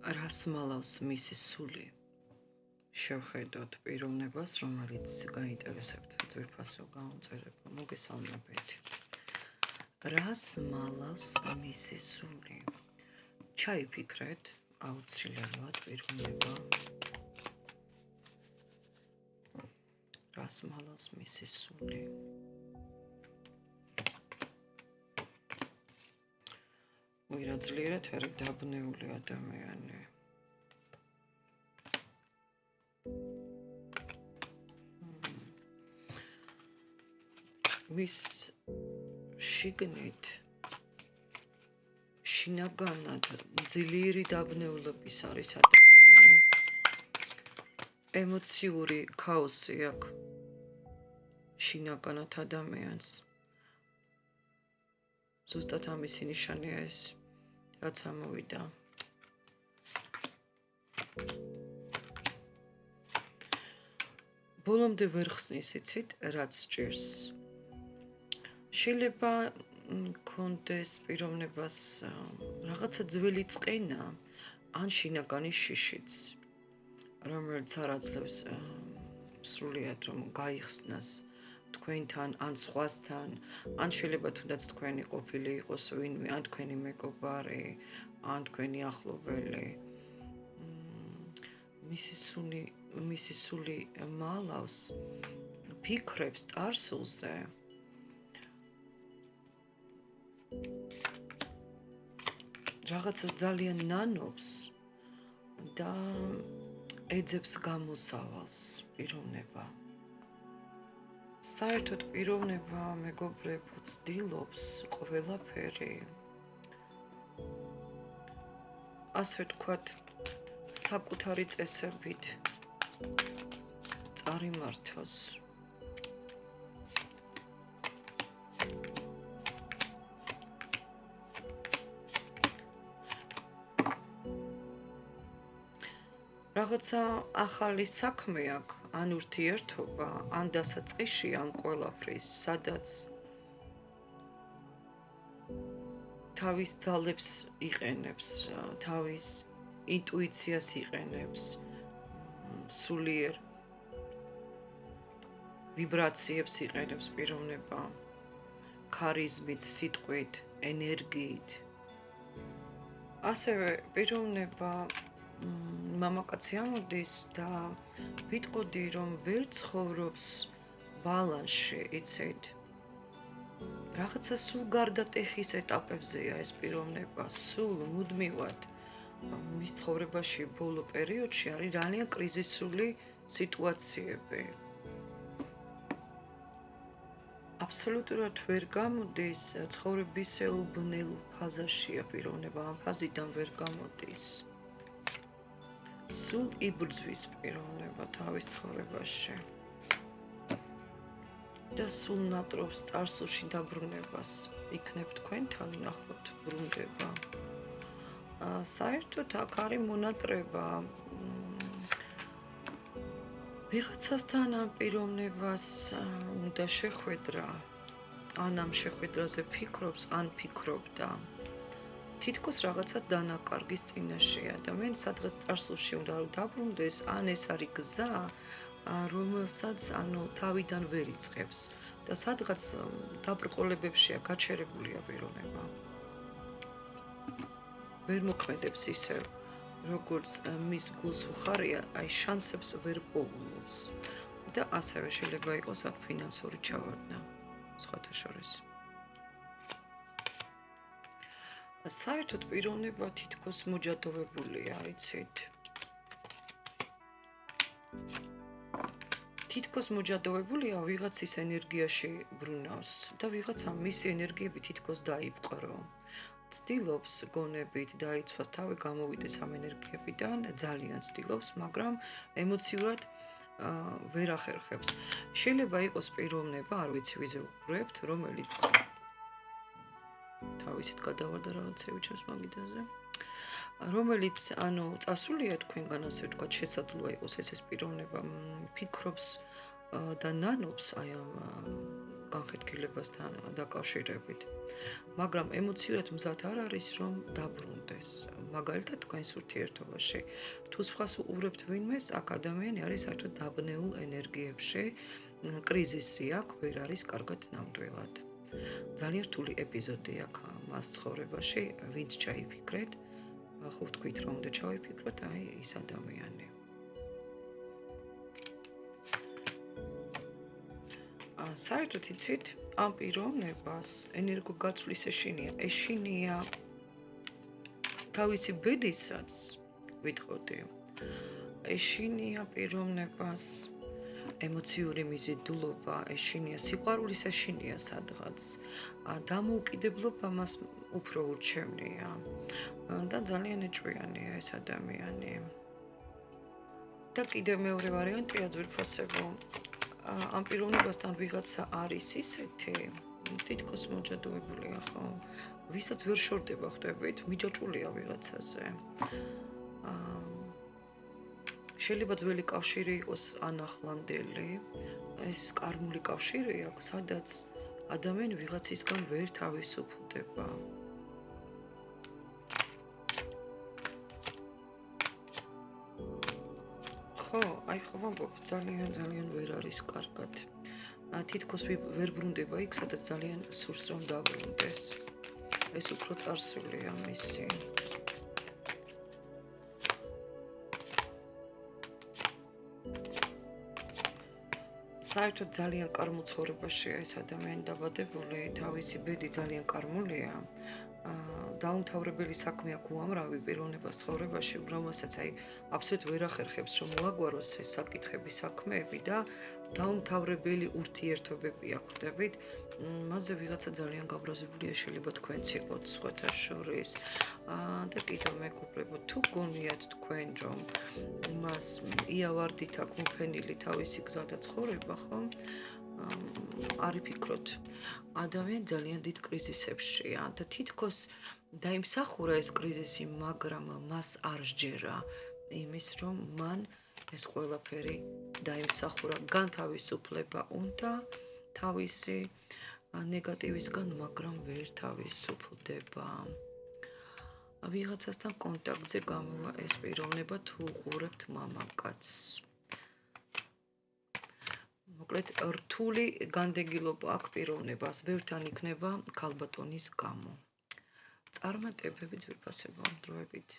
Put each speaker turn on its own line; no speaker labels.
რას მალავს მისი სული? შევხედოთ პიროვნებას, რომელიც გაინტერესებთ ძვირფასო გამოწერება. მოგესალმებით. რას მალავს მისი სული? ჩაიფიქრეთ აუცილებლად პიროვნება. რას მალავს მისი სული? ვირაძლიერეთ ვერ დაბნეული ადამიანი. მის შიგნით შინაგანად ძლიერი დაბნეულობის არის ადამიანი. ემოციური ქაოსი აქვს შინაგანად ადამიანს. ზუსტად ამისი ნიშანია ეს, რაც ამოვიდა. ბოლომდე ვერ ხსნის იცით, რაც ჭირს. შეიძლება კონდეს პიროვნებას რაღაცა ძველი წყენა, ან შინაგანი შიშიც, რომელიც არ აძლევს სრულიად რომ გაიხსნას თქვენთან, ან სხვასთან, ან შეიძლება თუნდაც თქვენი ყოფილი იყოს ვინმე, ან თქვენი მეგობარი, ან თქვენი ახლობელი. მისი სული მალავს ფიქრებს წარსულზე. რაღაცას ძალიან ნანობს და ეძებს გამოსავალს პიროვნება. საერთოდ პიროვნება მეგობრებო ცდილობს ყველაფერი. ასე ვთქვათ, საკუთარი წესებით წარიმართოს. რაღაცა ახალი საქმე აქვს, ან ურთიერთობა, ან დასაწყისი ამ ყველაფრის, სადაც თავის ძალებს იყენებს, თავის ინტუიციას იყენებს, სულიერ ვიბრაციებს იყენებს პიროვნება, ქარიზმით, სიტყვით, ენერგიით. ასევე პიროვნება მამაკაცი ამოდის და ვიტყოდი, რომ ვერ ცხოვრობს ბალანსში, იცით. რაღაცა სულ გარდა ტეხის ეტაპებზეა ეს პიროვნება, სულ მუდმივად მის ცხოვრებაში ბოლო პერიოდში არის ძალიან კრიზისული სიტუაციები. აბსოლუტურად ვერ გამოდის ცხოვრებისეულ ბნელ ფაზაშია პიროვნება, ამ ფაზიდან ვერ გამოდის. სულ იბრძვის პიროვნება თავის ცხოვრებაში და სულ ნატრობს წარსულში დაბრუნებას. იქნებ თქვენთან ნახოთ ბრუნდება. საერთოდ აქ არის მონატრება. ვიღაცასთან ამ პიროვნებას უნდა შეხვედრა, ან ამ შეხვედრაზე ფიქრობს, ან ფიქრობდა. თითქოს რაღაცა დანაკარგის წინაშეა და მენ სადღაც წარსულში უნდა დაბრუნდეს, ან ეს არის გზა, რომელსაც თავიდან ვერ იწყებს და სადღაც დაბრკოლებებშია გაჩერებულია პიროვნება. ვერ მოქმედებს ისევ, როგორც მის გულს უხარია, აი შანსებს ვერ პოულობს და ასევე შეიძლება იყოს აქ ფინანსური ჩავარდნა, სხვათა შორის. საერთოდ პიროვნება თითქოს მოჯადოვებულია, იცით. თითქოს მოჯადოვებულია ვიღაცის ენერგიაში ბრუნავს და ვიღაცა მისი ენერგიები თითქოს დაიპყრო. ცდილობს გონებით დაიცვას თავი გამოვიდეს ამ ენერგიებიდან, ძალიან ცდილობს, მაგრამ ემოციურად ვერ ახერხებს. შეიძლება იყოს პიროვნება, არ ვიცი ვიზე უყურებთ, რომელიც თავისით გადავარდა რაღაცები ჩემს მაგიდაზე. რომელიც წასულია თქვენგან, ასე ვთქვათ, შესაძლოა იყოს ეს პიროვნება, ფიქრობს და ნანობს აი ამ განხეთქილებასთან დაკავშირებით. მაგრამ ემოციურად მზად არ არის, რომ დაბრუნდეს. მაგალითად, თქვენს ურთიერთობაში, თუ სხვას უყურებთ ვინმეს, აქ ადამიანი არის საერთოდ დაბნეულ ენერგიებში, კრიზისი აქვს, ვერ არის კარგად ნამდვილად. ძალიან რთული ეპიზოდი აქვს მას ცხოვრებაში, ვინც ჩაიფიქრეთ, ხო ვთქვით, რომ უნდა ჩავიფიქროთ, აი ის ადამიანი. საერთოდ იცით, ამ პიროვნებას ენერგოგაცვლის ეშინია თავისი ბედისაც ვიტყოდი. ეშინია პიროვნებას ემოციური მიზიდულობა, ეშინია სიყვარულის ეშინია სადღაც. დამოუკიდებლობა მას უფრო ურჩევნია და ძალიან ეჭვიანია ეს ადამიანი. და კიდევ მეორე ვარიანტია ძვირფასებო. ამ პიროვნებასთან ვიღაცა არის ისეთი, თითქოს მოჯადოებულია, ხო? ვისაც ვერ შორდება, ხვდებით, მიჯაჭვულია ვიღაცაზე. შეიძლება ძველი კავშირი იყოს ანახლანდელი, ეს კარმული კავშირი აქვს, სადაც ადამიანი ვიღაცისგან ვერ თავისუფლდება. ხო, აი ხო ვამბობ, ძალიან ვერ არის კარგად. თითქოს ვერ ბრუნდება იქ, სადაც ძალიან სურს რომ დაბრუნდეს. ეს უფრო წარსულია მისი. საერთოდ ძალიან კარმულ ცხოვრებაშია ეს ადამიანი დაბადებული, თავისი ბედი ძალიან კარმულია. დაუმთავრებელი საქმე აქვს უამრავი პიროვნებას ცხოვრებაში, რომელსაც აი აბსოლუტურად ვერ ახერხებს რომ მოაგვაროს ეს საკითხები, საქმეები და დაუმთავრებელი ურთიერთობები აქვს, ხვდებით? მასზე ვიღაცა ძალიან გაბრაზებულია, შეიძლება თქვენც იყოთ სხვათა შორის. და კიდევ მეგობრებო, თუ გონიათ თქვენ რომ მას იავარდით აქვს მოფენილი თავისი გზა და ცხოვრება, ხო? არ იფიქროთ. ადამიანი ძალიან დიდ კრიზისებშია და თითქოს დაიმსახურა ეს კრიზისი, მაგრამ მას არ სჯერა იმის, რომ მან ეს ყველაფერი დაიმსახურა, განთავისუფლება უნდა თავისი ნეგატივისგან, მაგრამ ვერ თავისუფლდება. ვიღაცასთან კონტაქტზე გამოვა ეს პიროვნება, თუ უყურებთ მამაკაცს. მოკლედ, რთული განდეგილობა აქვს პიროვნებას, ბევრთან იქნება ქალბატონის გამო. წარმატებები ძვირფასებო დროებით.